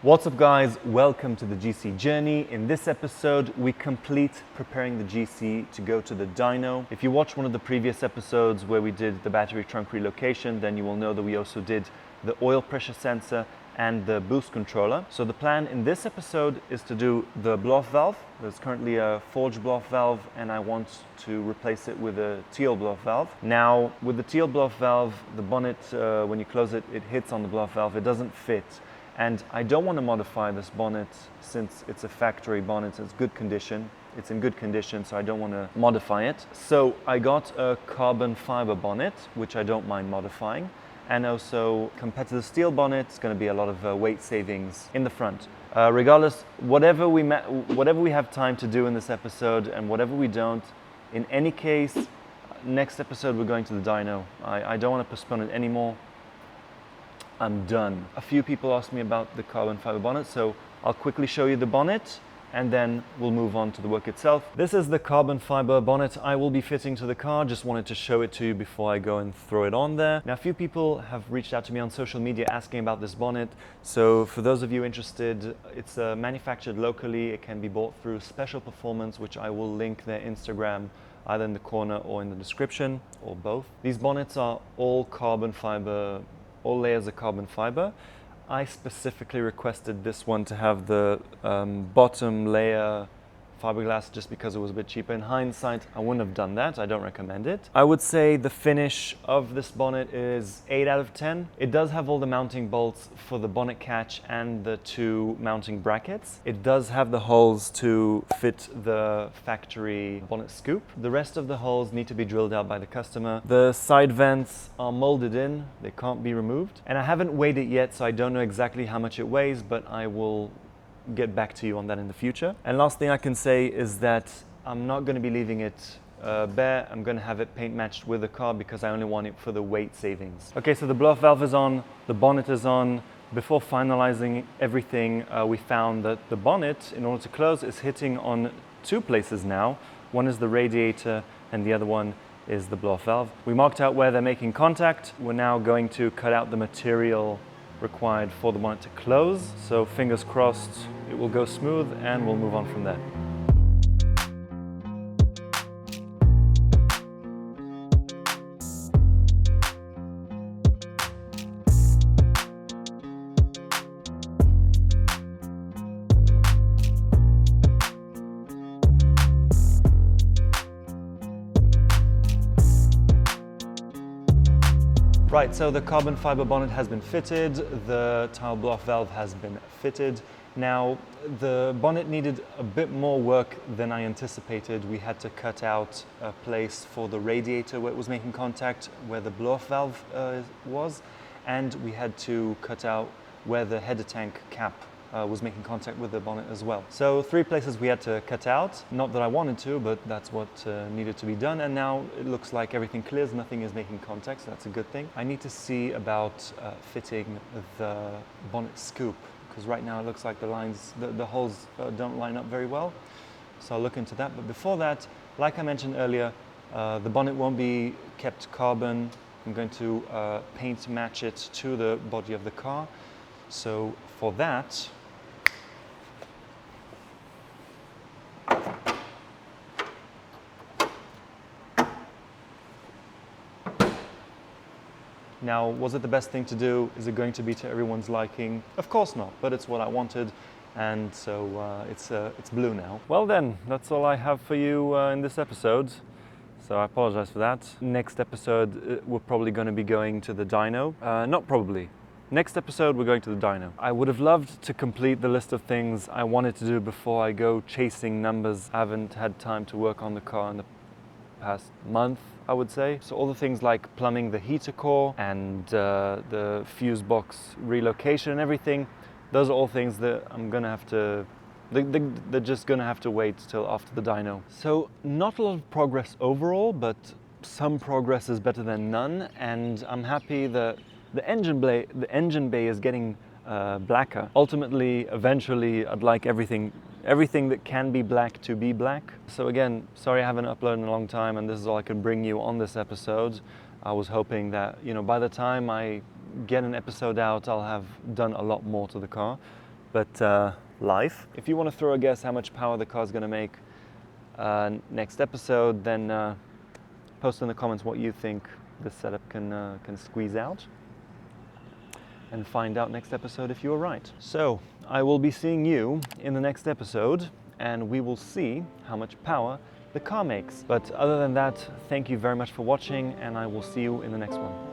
What's up guys, welcome to the GC journey. In this episode we complete preparing the GC to go to the dyno. If you watched one of the previous episodes where we did the battery trunk relocation, then you will know that we also did the oil pressure sensor and the boost controller. So the plan in this episode is to do the blow-off valve. There's currently a forged blow-off valve and I want to replace it with a Tial blow-off valve. Now with the Tial blow-off valve, the bonnet, when you close it, it hits on the blow-off valve, it doesn't fit. And I don't want to modify this bonnet since it's a factory bonnet, it's good condition. It's in good condition, so I don't want to modify it. So I got a carbon fiber bonnet, which I don't mind modifying. And also, compared to the steel bonnet, it's going to be a lot of weight savings in the front. Regardless, whatever we have time to do in this episode and whatever we don't, in any case, next episode we're going to the dyno. I don't want to postpone it anymore. I'm done. A few people asked me about the carbon fiber bonnet, so I'll quickly show you the bonnet and then we'll move on to the work itself. This is the carbon fiber bonnet I will be fitting to the car. Just wanted to show it to you before I go and throw it on there. Now, a few people have reached out to me on social media asking about this bonnet. So for those of you interested, it's manufactured locally. It can be bought through Special Performance, which I will link their Instagram either in the corner or in the description, or both. These bonnets are all carbon fiber, all layers of carbon fiber. I specifically requested this one to have the bottom layer fiberglass just because it was a bit cheaper. In hindsight, I wouldn't have done that. I don't recommend it. I would say the finish of this bonnet is 8 out of 10. It does have all the mounting bolts for the bonnet catch and the two mounting brackets. It does have the holes to fit the factory bonnet scoop. The rest of the holes need to be drilled out by the customer. The side vents are molded in. They can't be removed. And I haven't weighed it yet, so I don't know exactly how much it weighs, but I will get back to you on that in the future. And last thing I can say is that I'm not going to be leaving it bare. I'm going to have it paint matched with the car because I only want it for the weight savings. Okay, so the blow-off valve is on, the bonnet is on. Before finalizing everything, we found that the bonnet, in order to close, is hitting on two places now. One is the radiator and the other one is the blow-off valve. We marked out where they're making contact. We're now going to cut out the material required for the bonnet to close. So fingers crossed it will go smooth and we'll move on from there. Right, so the carbon fiber bonnet has been fitted, the Tial blow-off valve has been fitted. Now, the bonnet needed a bit more work than I anticipated. We had to cut out a place for the radiator where it was making contact, where the blow-off valve was, and we had to cut out where the header tank cap was making contact with the bonnet as well. So 3 places we had to cut out. Not that I wanted to, but that's what needed to be done. And now it looks like everything clears, nothing is making contact, so that's a good thing. I need to see about fitting the bonnet scoop, because right now it looks like the lines, the holes don't line up very well. So I'll look into that. But before that, like I mentioned earlier, the bonnet won't be kept carbon. I'm going to paint match it to the body of the car. So for that, now, was it the best thing to do? Is it going to be to everyone's liking? Of course not, but it's what I wanted, and so it's blue now. Well then, that's all I have for you in this episode, so I apologize for that. Next episode, we're probably going to be going to the dyno. Not probably. Next episode, we're going to the dyno. I would have loved to complete the list of things I wanted to do before I go chasing numbers. I haven't had time to work on the car in the past month, I would say. So all the things like plumbing the heater core and the fuse box relocation and everything, those are all things that I'm gonna have to, they're just gonna have to wait till after the dyno. So not a lot of progress overall, but some progress is better than none, and I'm happy that the engine bay is getting blacker. Ultimately, eventually, I'd like everything that can be black to be black. So again, sorry I haven't uploaded in a long time, and this is all I can bring you on this episode. I was hoping that, by the time I get an episode out, I'll have done a lot more to the car. but life. If you want to throw a guess how much power the car's going to make next episode, then post in the comments what you think this setup can squeeze out, and find out next episode if you were right. So I will be seeing you in the next episode, and we will see how much power the car makes. But other than that, thank you very much for watching, and I will see you in the next one.